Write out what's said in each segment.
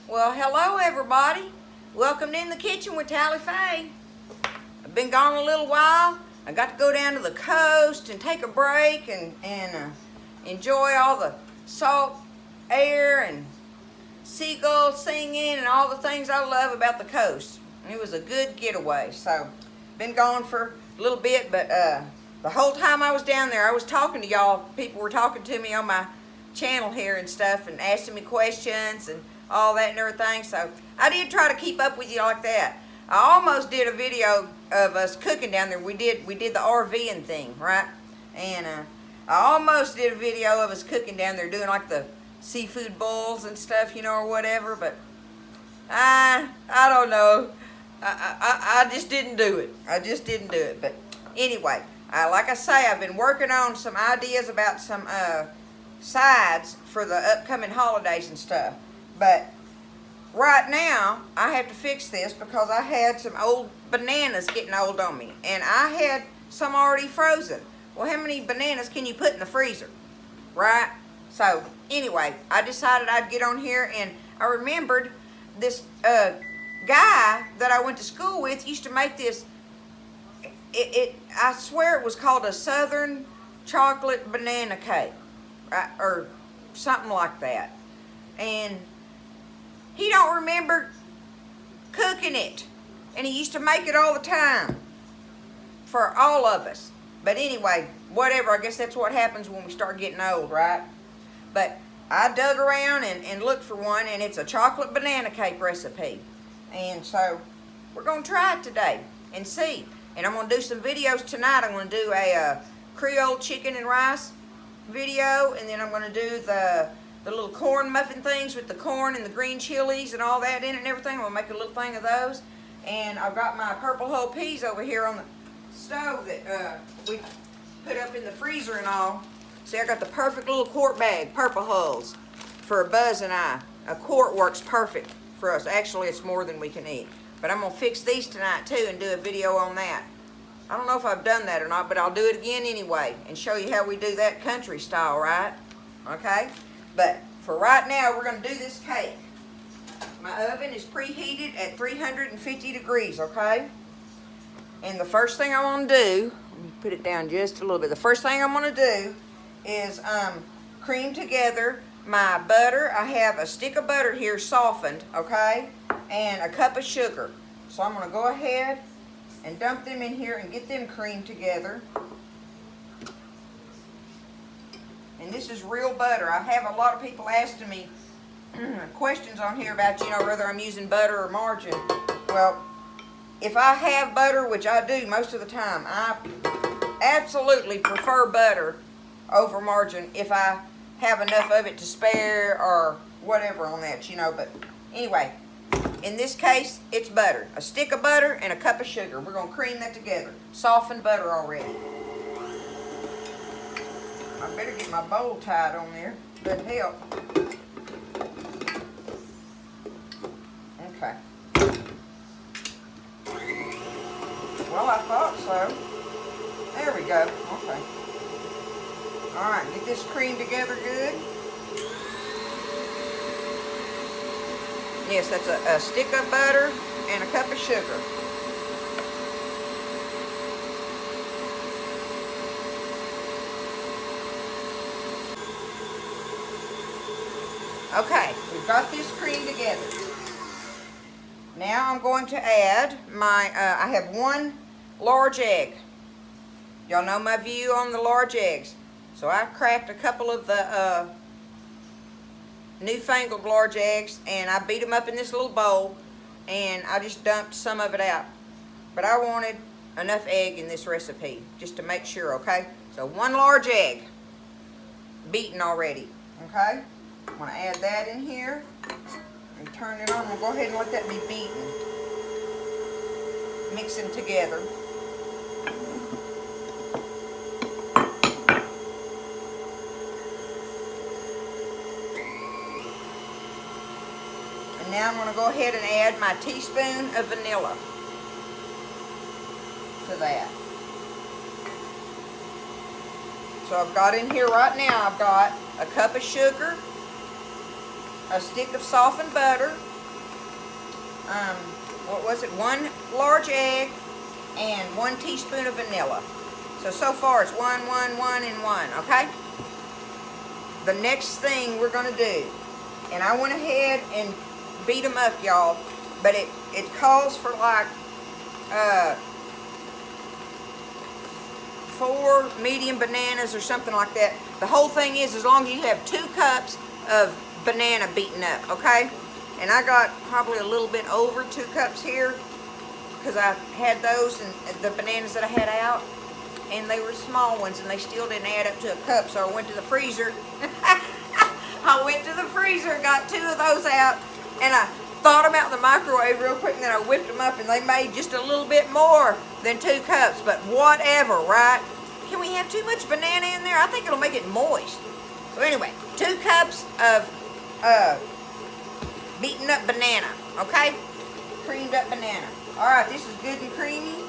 Well, hello everybody. Welcome to In the Kitchen with Tally Faye. I've been gone a little while. I got to go down to the coast and take a break and enjoy all the salt air and seagulls singing and all the things I love about the coast. It was a good getaway. So, been gone for a little bit, but the whole time I was down there, I was talking to y'all. People were talking to me on my channel here and stuff and asking me questions and all that and everything. So I did try to keep up with you like that. I almost did a video of us cooking down there. We did the RVing thing, right? And I almost did a video of us cooking down there, doing like the seafood bowls and stuff, you know, or whatever. But I don't know. I just didn't do it. I just didn't do it. But anyway, like I say, I've been working on some ideas about some sides for the upcoming holidays and stuff. But right now, I have to fix this because I had some old bananas getting old on me. And I had some already frozen. Well, how many bananas can you put in the freezer? Right? So, anyway, I decided I'd get on here, and I remembered this guy that I went to school with used to make this. I swear it was called a Southern chocolate banana cake. Right? Or something like that. And he don't remember cooking it. And he used to make it all the time for all of us. But anyway, whatever. I guess that's what happens when we start getting old, right? But I dug around and looked for one, and it's a chocolate banana cake recipe. And so we're going to try it today and see. And I'm going to do some videos tonight. I'm going to do a Creole chicken and rice video, and then I'm going to do the little corn muffin things with the corn and the green chilies and all that in it and everything. I'm going to make a little thing of those. And I've got my purple whole peas over here on the stove that we put up in the freezer and all. See, I got the perfect little quart bag, purple hulls, for Buzz and I. A quart works perfect for us. Actually, it's more than we can eat. But I'm going to fix these tonight too and do a video on that. I don't know if I've done that or not, but I'll do it again anyway and show you how we do that country style, right? Okay? But for right now, we're going to do this cake. My oven is preheated at 350 degrees, okay? And the first thing I want to do, let me put it down just a little bit. The first thing I'm going to do is cream together my butter. I have a stick of butter here softened, okay? And a cup of sugar. So I'm going to go ahead and dump them in here and get them creamed together. And this is real butter. I have a lot of people asking me questions on here about, you know, whether I'm using butter or margarine. Well, if I have butter, which I do most of the time, I absolutely prefer butter over margarine if I have enough of it to spare or whatever on that, you know. But anyway, in this case, it's butter. A stick of butter and a cup of sugar. We're going to cream that together. Softened butter already. I better get my bowl tied on there. That'd help. Okay. Well, I thought so. There we go. Okay. Alright, get this cream together good. Yes, that's a stick of butter and a cup of sugar. Okay, we've got this cream together. Now I'm going to add my, I have one large egg. Y'all know my view on the large eggs. So I cracked a couple of the newfangled large eggs, and I beat them up in this little bowl, and I just dumped some of it out. But I wanted enough egg in this recipe, just to make sure, okay? So one large egg, beaten already, okay? I'm going to add that in here and turn it on. I'm going to go ahead and let that be beaten. Mix them together. And now I'm going to go ahead and add my teaspoon of vanilla to that. So I've got in here right now, I've got a cup of sugar, a stick of softened butter, what was it? 1 large egg and 1 teaspoon of vanilla. So far it's 1, 1, 1, and 1, okay? The next thing we're gonna do, and I went ahead and beat them up, y'all, but it calls for like 4 medium bananas or something like that. The whole thing is, as long as you have 2 cups of banana beaten up, okay? And I got probably a little bit over 2 cups here because I had those and the bananas that I had out, and they were small ones and they still didn't add up to a cup, so I went to the freezer. I went to the freezer, got 2 of those out, and I thawed them out in the microwave real quick, and then I whipped them up, and they made just a little bit more than 2 cups, but whatever, right? Can we have too much banana in there? I think it'll make it moist. So anyway, 2 cups of beaten up banana, okay? Creamed up banana. All right, this is good and creamy.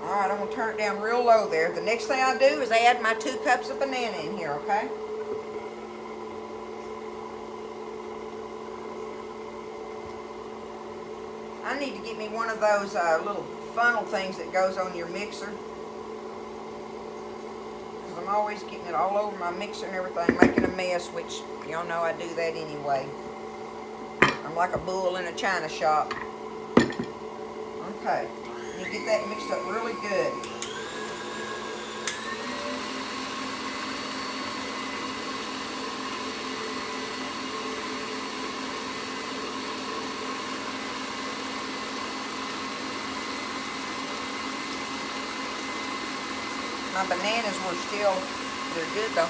All right, I'm gonna turn it down real low there. The next thing I do is add my 2 cups of banana in here, okay? I need to get me one of those little funnel things that goes on your mixer. Because I'm always getting it all over my mixer and everything, making a mess, which y'all know I do that anyway. I'm like a bull in a china shop. Okay, you get that mixed up really good. My bananas were still, they're good though.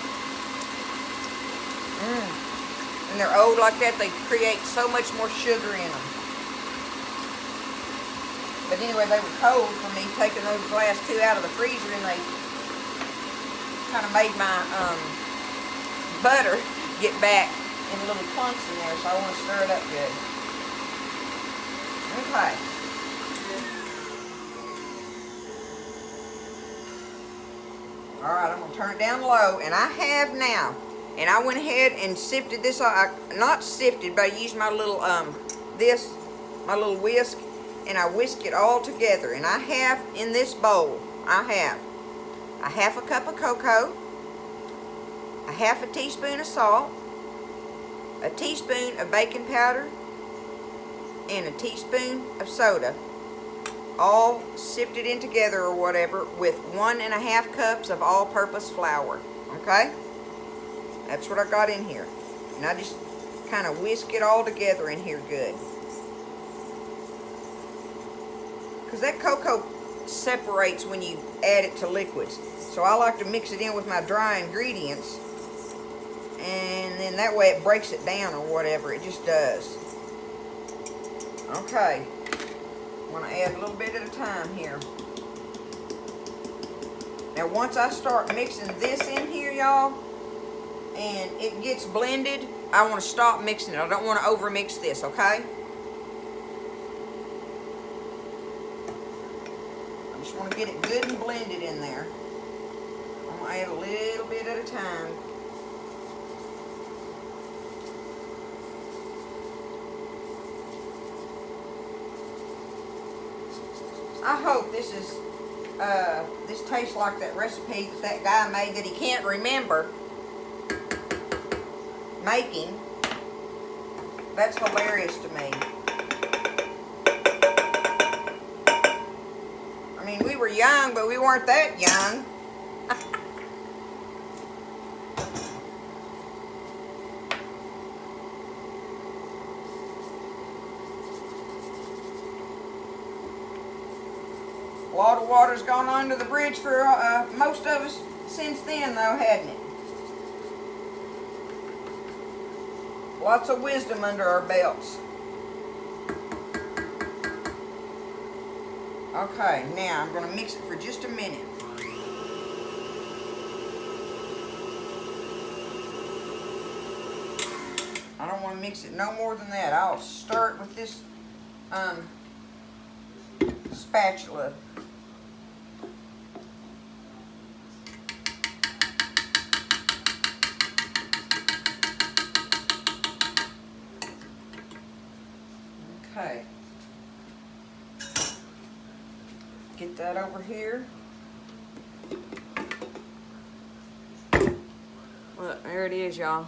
And they're old like that, they create so much more sugar in them. But anyway, they were cold for me taking those last 2 out of the freezer, and they kind of made my butter get back in little clumps in there, so I want to stir it up good. Okay. Alright, I'm going to turn it down low, and I have now. And I went ahead and sifted this, not sifted, but I used my little, my little whisk, and I whisk it all together. And I have, in this bowl, I have a 1/2 cup of cocoa, a 1/2 teaspoon of salt, a teaspoon of baking powder, and a teaspoon of soda, all sifted in together or whatever, with 1 1/2 cups of all-purpose flour, okay? That's what I got in here. And I just kind of whisk it all together in here good. Because that cocoa separates when you add it to liquids. So I like to mix it in with my dry ingredients. And then that way it breaks it down or whatever. It just does. Okay. I'm going to add a little bit at a time here. Now once I start mixing this in here, y'all, and it gets blended, I want to stop mixing it. I don't want to overmix this, okay? I just want to get it good and blended in there. I'm going to add a little bit at a time. I hope this is, this tastes like that recipe that guy made that he can't remember making. That's hilarious to me. I mean, we were young, but we weren't that young. A lot of water's gone under the bridge for most of us since then, though, hadn't it? Lots of wisdom under our belts. Okay, now I'm going to mix it for just a minute. I don't want to mix it no more than that. I'll stir it with this spatula. Okay. Get that over here. Look, there it is, y'all.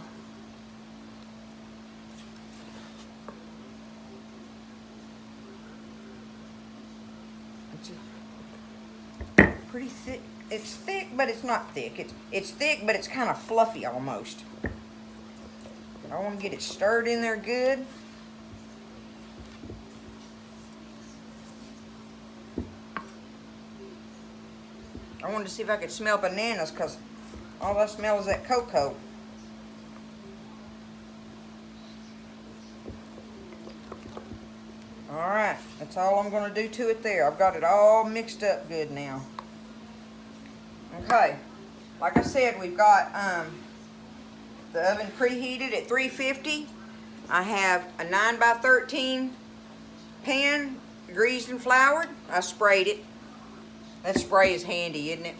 Pretty thick. It's thick, but it's not thick. It's thick, but it's kind of fluffy almost. I want to get it stirred in there good. I wanted to see if I could smell bananas because all I smell is that cocoa. Alright, that's all I'm going to do to it there. I've got it all mixed up good now. Okay, like I said, we've got the oven preheated at 350. I have a 9x13 pan, greased and floured. I sprayed it. That spray is handy, isn't it?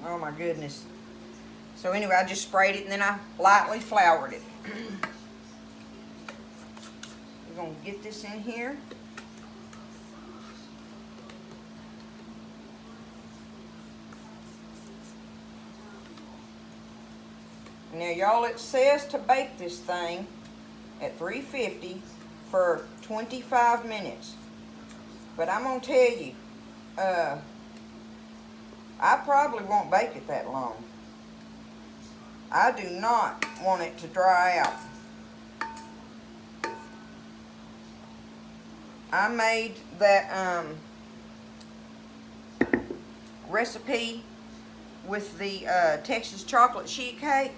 Oh my goodness. So anyway, I just sprayed it and then I lightly floured it. We're going to get this in here. Now y'all, it says to bake this thing at 350 for 25 minutes. But I'm going to tell you, I probably won't bake it that long. I do not want it to dry out. I made that recipe with the Texas chocolate sheet cake,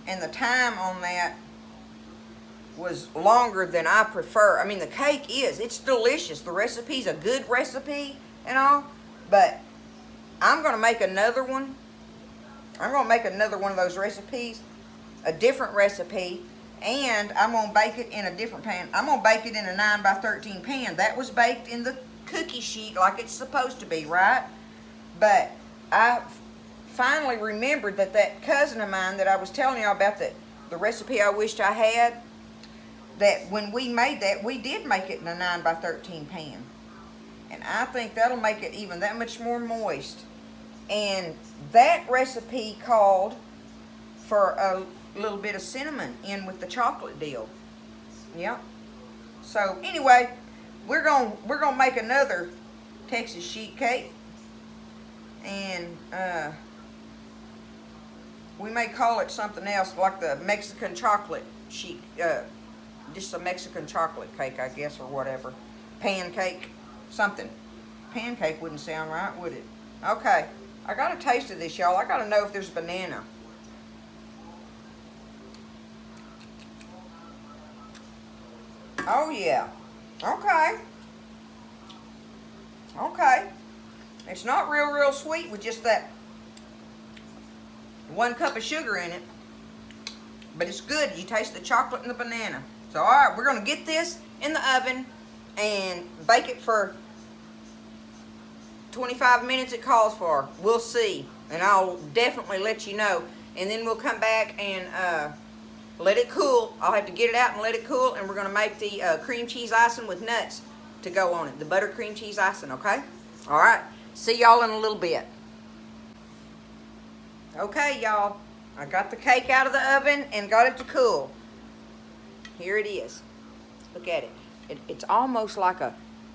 and the time on that was longer than I prefer. I mean, the cake it's delicious. The recipe's a good recipe and all, but I'm going to make another one. I'm going to make another one of those recipes, a different recipe, and I'm going to bake it in a different pan. I'm going to bake it in a 9x13 pan. That was baked in the cookie sheet like it's supposed to be, right? But I finally remembered that cousin of mine that I was telling y'all about, the recipe I wished I had, that when we made that, we did make it in a 9x13 pan. And I think that'll make it even that much more moist. And that recipe called for a little bit of cinnamon in with the chocolate deal. Yep. So anyway, we're gonna make another Texas sheet cake, and we may call it something else, like the Mexican chocolate sheet, just a Mexican chocolate cake, I guess, or whatever. Pancake, something. Pancake wouldn't sound right, would it? Okay, I got a taste of this, y'all. I got to know if there's banana. Oh, yeah. Okay. Okay. It's not real sweet with just that 1 cup of sugar in it. But it's good. You taste the chocolate and the banana. So, all right, we're going to get this in the oven and bake it for 25 minutes it calls for. We'll see. And I'll definitely let you know. And then we'll come back and let it cool. I'll have to get it out and let it cool. And we're going to make the cream cheese icing with nuts to go on it. The butter cream cheese icing, okay? All right. See y'all in a little bit. Okay, y'all. I got the cake out of the oven and got it to cool. Here it is. Look at it. It's almost like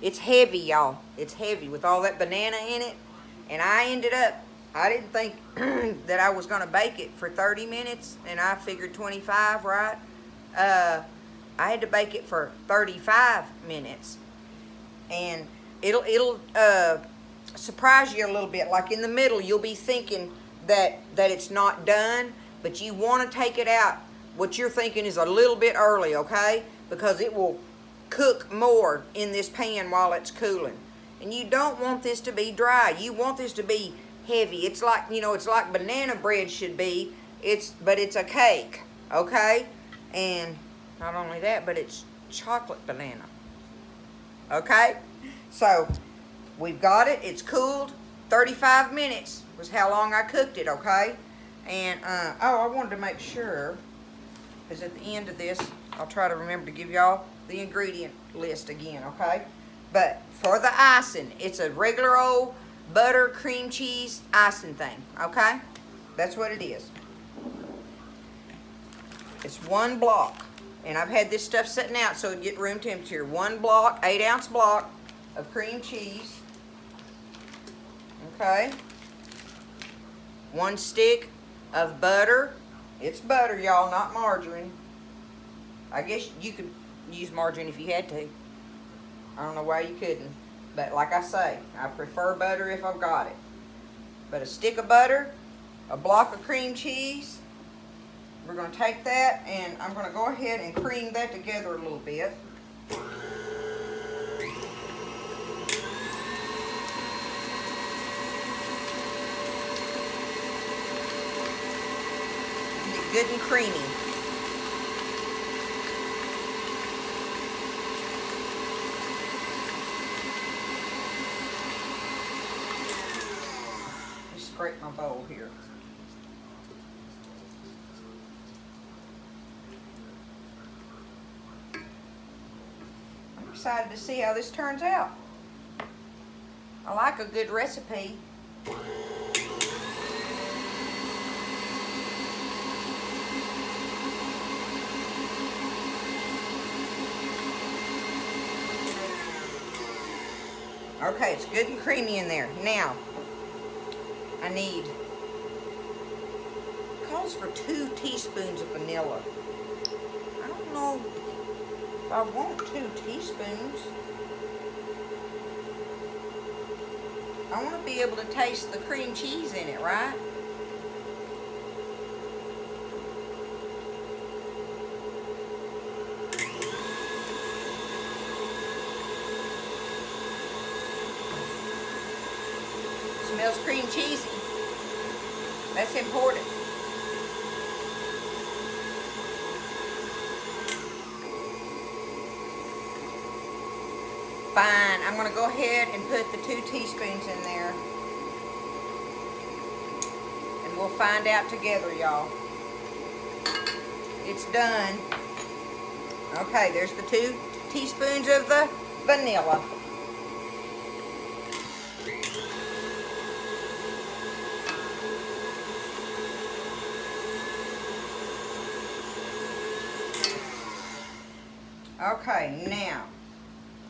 it's heavy, y'all. It's heavy with all that banana in it. And I didn't think that I was going to bake it for 30 minutes. And I figured 25, right? I had to bake it for 35 minutes. And it'll surprise you a little bit. Like in the middle, you'll be thinking that it's not done. But you want to take it out. What you're thinking is a little bit early, okay? Because it will cook more in this pan while it's cooling. And you don't want this to be dry. You want this to be heavy. It's like, it's like banana bread should be. But it's a cake, okay? And not only that, but it's chocolate banana. Okay? So, we've got it. It's cooled. 35 minutes was how long I cooked it, okay? And, I wanted to make sure because at the end of this, I'll try to remember to give y'all the ingredient list again, okay? But for the icing, it's a regular old butter cream cheese icing thing, okay? That's what it is. It's 1 block. And I've had this stuff sitting out so it'd get room temperature. 1 block, 8-ounce block of cream cheese. Okay. 1 stick of butter. It's butter, y'all, not margarine. I guess you could use margarine if you had to. I don't know why you couldn't. But like I say, I prefer butter if I've got it. But a stick of butter, a block of cream cheese. We're going to take that and I'm going to go ahead and cream that together a little bit. Get it good and creamy. Just scrape my bowl here. Excited to see how this turns out. I like a good recipe. Okay, it's good and creamy in there. Now, I need, it calls for 2 teaspoons of vanilla. I don't know if I want 2 teaspoons. I want to be able to taste the cream cheese in it, right? Smells cream cheesy. That's important. Fine, I'm going to go ahead and put the 2 teaspoons in there. And we'll find out together, y'all. It's done. Okay, there's the 2 teaspoons of the vanilla. Okay, now,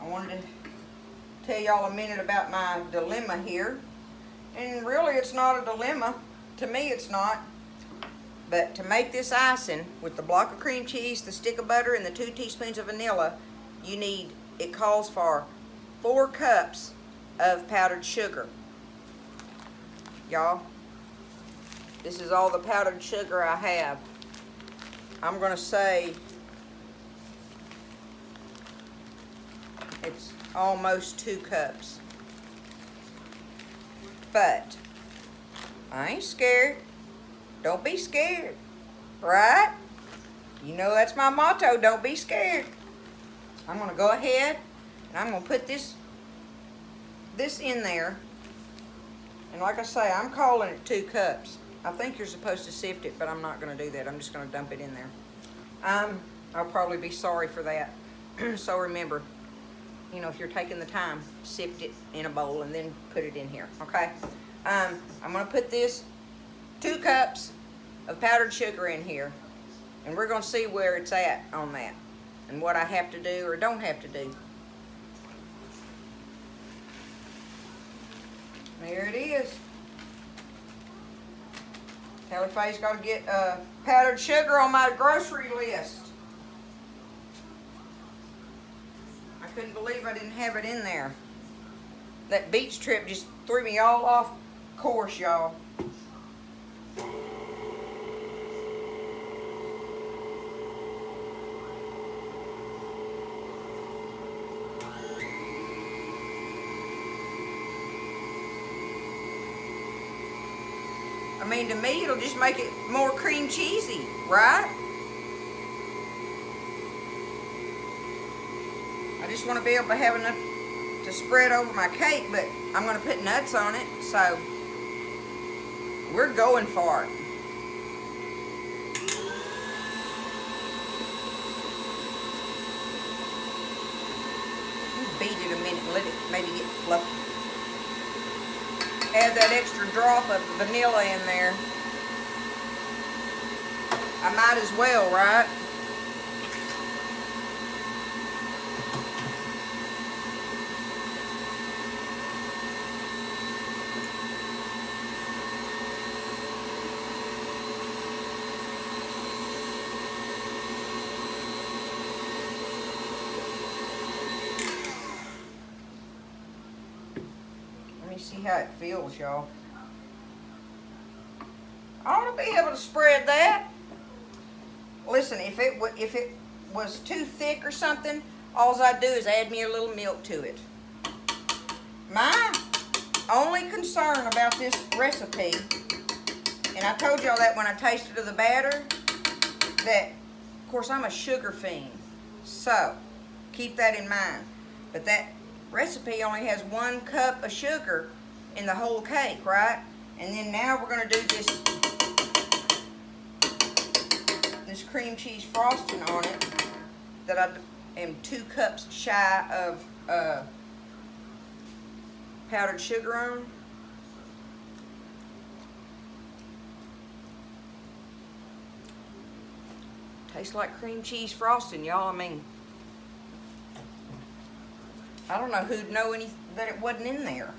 I wanted to tell y'all a minute about my dilemma here. And really, it's not a dilemma. To me, it's not. But to make this icing with the block of cream cheese, the stick of butter, and the 2 teaspoons of vanilla, you need, it calls for 4 cups of powdered sugar. Y'all, this is all the powdered sugar I have. I'm going to say it's almost 2 cups. But I ain't scared. Don't be scared, right? You know that's my motto, don't be scared. I'm going to go ahead and I'm going to put this in there. And like I say, I'm calling it 2 cups. I think you're supposed to sift it, but I'm not going to do that. I'm just going to dump it in there. I'll probably be sorry for that. So remember, you know, if you're taking the time, sift it in a bowl and then put it in here, okay? I'm going to put this 2 cups of powdered sugar in here, and we're going to see where it's at on that and what I have to do or don't have to do. There it is. Califay's got to get powdered sugar on my grocery list. I couldn't believe I didn't have it in there. That beach trip just threw me all off course, y'all. I mean, to me, it'll just make it more cream cheesy, right? I just want to be able to have enough to spread over my cake, but I'm going to put nuts on it, so we're going for it. minute and let it maybe get fluffy. Add that extra drop of vanilla in there. I might as well, right? See how it feels, y'all. I ought to be able to spread that. Listen, if it was too thick or something, all I do is add me a little milk to it. My only concern about this recipe, and I told y'all that when I tasted of the batter, that of course I'm a sugar fiend, so keep that in mind. But that recipe only has 1 cup of sugar in the whole cake, right? And then now we're going to do this cream cheese frosting on it that I am 2 cups shy of powdered sugar on. Tastes like cream cheese frosting, y'all. I mean, I don't know who'd know that it wasn't in there.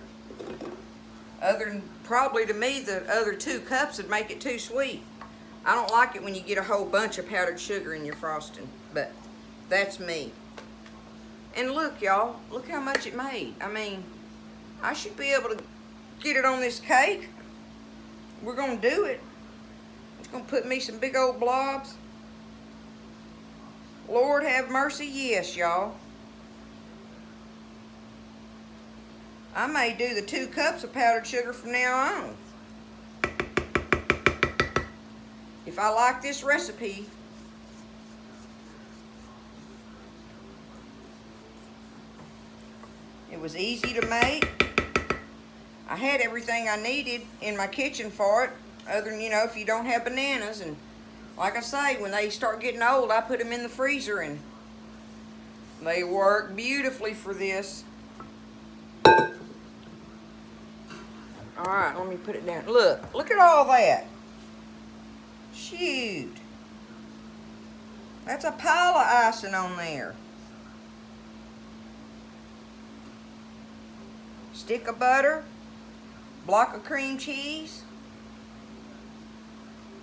Other than probably to me, the other 2 cups would make it too sweet. I don't like it when you get a whole bunch of powdered sugar in your frosting, but that's me. And look, y'all, look how much it made. I mean, I should be able to get it on this cake. We're gonna do it. It's gonna put me some big old blobs. Lord have mercy, yes, y'all. I may do the 2 cups of powdered sugar from now on. If I like this recipe, it was easy to make. I had everything I needed in my kitchen for it, other than, you know, if you don't have bananas. And like I say, when they start getting old, I put them in the freezer and they work beautifully for this. Alright, let me put it down. Look at all that. Shoot. That's a pile of icing on there. Stick of butter, block of cream cheese,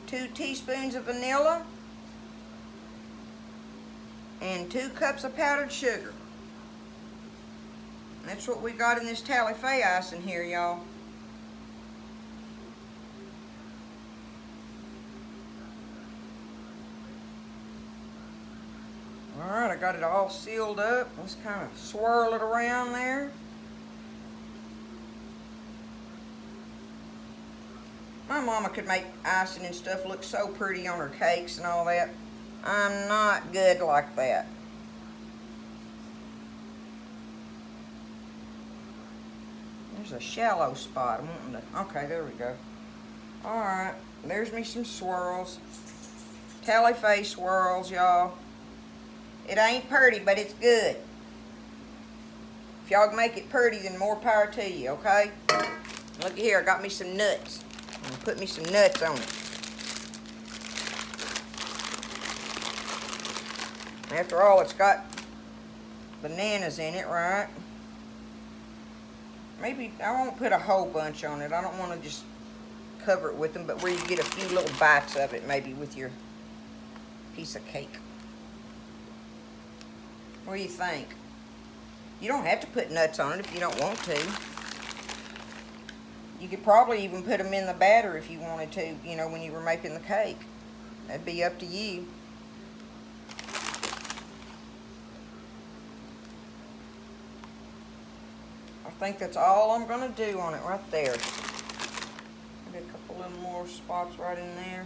2 teaspoons of vanilla, and 2 cups of powdered sugar. That's what we got in this Tally-Fay icing here, y'all. Alright, I got it all sealed up. Let's kind of swirl it around there. My mama could make icing and stuff look so pretty on her cakes and all that. I'm not good like that. There's a shallow spot. I'm wanting to, okay, there we go. Alright, there's me some swirls. Tally-Fay swirls, y'all. It ain't pretty, but it's good. If y'all can make it pretty, then more power to you, okay? Look here, I got me some nuts. I'm gonna put me some nuts on it. After all, it's got bananas in it, right? Maybe I won't put a whole bunch on it. I don't want to just cover it with them, but where you get a few little bites of it, maybe with your piece of cake. What do you think? You don't have to put nuts on it if you don't want to. You could probably even put them in the batter if you wanted to, you know, when you were making the cake. That'd be up to you. I think that's all I'm going to do on it right there. Maybe a couple little more spots right in there.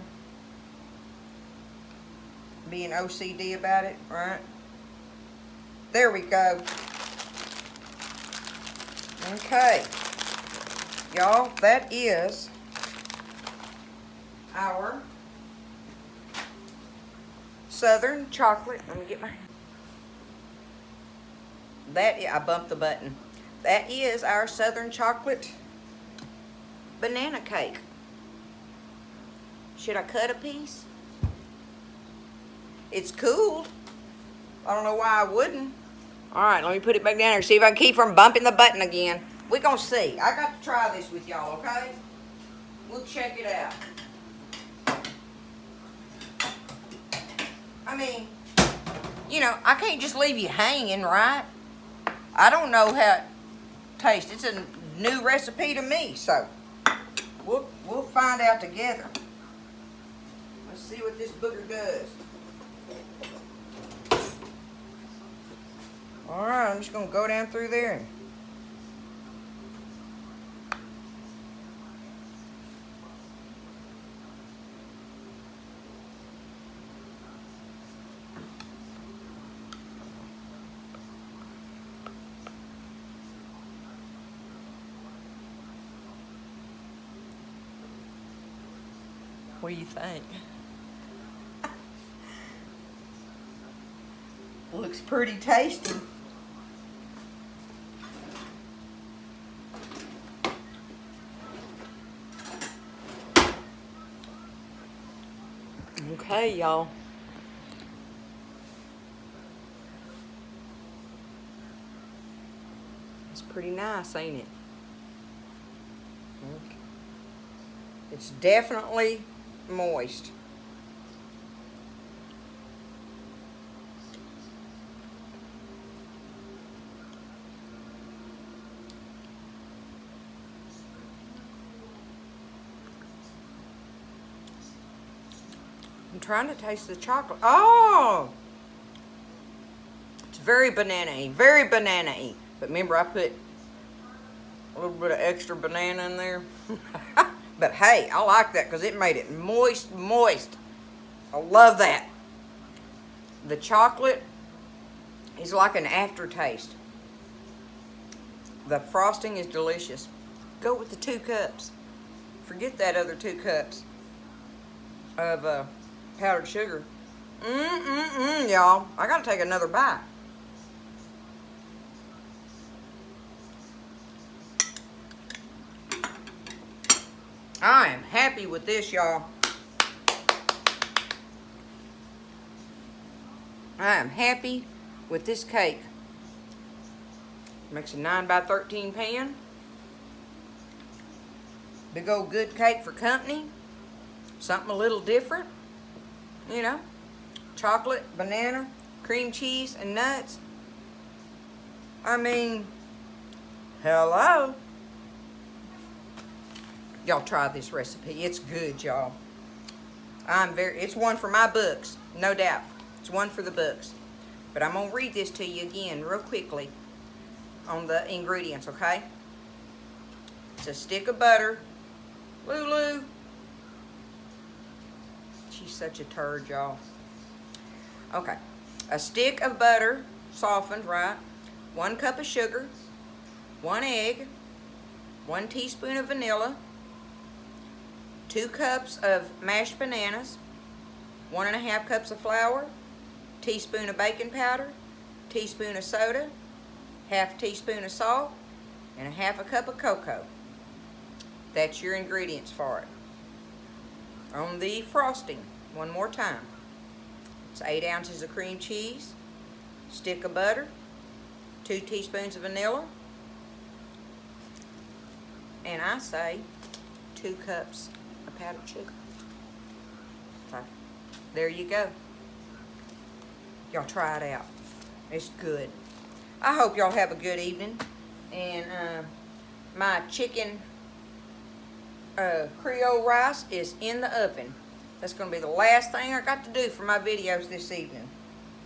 Being OCD about it, right? There we go. Okay. Y'all, that is our Southern chocolate. Let me get my I bumped the button. That is our Southern chocolate banana cake. Should I cut a piece? It's cooled. I don't know why I wouldn't. All right, let me put it back down here. See if I can keep from bumping the button again. We're going to see. I got to try this with y'all, okay? We'll check it out. I mean, you know, I can't just leave you hanging, right? I don't know how it tastes. It's a new recipe to me, so we'll find out together. Let's see what this booger does. All right, I'm just gonna go down through there and what do you think? Looks pretty tasty. Okay, y'all. It's pretty nice, ain't it? Okay. It's definitely moist. I'm trying to taste the chocolate. Oh! It's very banana-y, very banana-y. But remember, I put a little bit of extra banana in there. But hey, I like that because it made it moist, moist. I love that. The chocolate is like an aftertaste. The frosting is delicious. Go with the 2 cups. Forget that other 2 cups of powdered sugar. Y'all. I gotta take another bite. I am happy with this, y'all. I am happy with this cake. Makes a 9 by 13 pan. Big old good cake for company. Something a little different. You know, chocolate, banana, cream cheese, and nuts. I mean, hello. Y'all try this recipe. It's good, y'all. It's one for my books, no doubt. It's one for the books. But I'm gonna read this to you again real quickly on the ingredients, okay? It's a stick of butter. Lulu. She's such a turd, y'all. Okay. A stick of butter, softened, right? 1 cup of sugar. 1 egg. 1 teaspoon of vanilla. 2 cups of mashed bananas. 1½ cups of flour. Teaspoon of baking powder. Teaspoon of soda. 1/2 teaspoon of salt. And 1/2 cup of cocoa. That's your ingredients for it. On the frosting, one more time. It's 8 ounces of cream cheese, stick of butter, 2 teaspoons of vanilla, and I say 2 cups of powdered sugar. So, there you go. Y'all try it out. It's good. I hope y'all have a good evening. And my chicken Creole rice is in the oven. That's going to be the last thing I got to do for my videos this evening.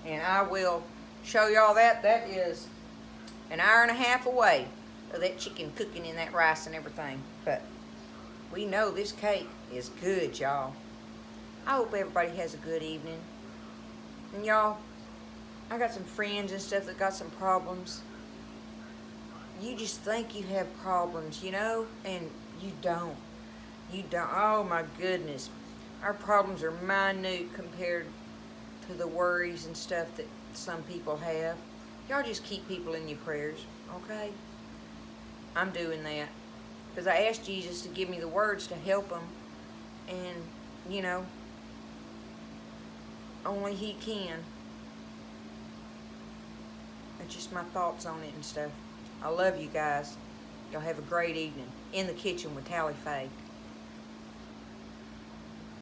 And I will show y'all that. That is an hour and a half away of that chicken cooking in that rice and everything. But we know this cake is good, y'all. I hope everybody has a good evening. And y'all, I got some friends and stuff that got some problems. You just think you have problems, you know, and you don't. You don't. Oh my goodness. Our problems are minute compared to the worries and stuff that some people have. Y'all just keep people in your prayers, okay? I'm doing that. Because I asked Jesus to give me the words to help them. And, you know, only He can. That's just my thoughts on it and stuff. I love you guys. Y'all have a great evening. In the Kitchen with Tally Faye.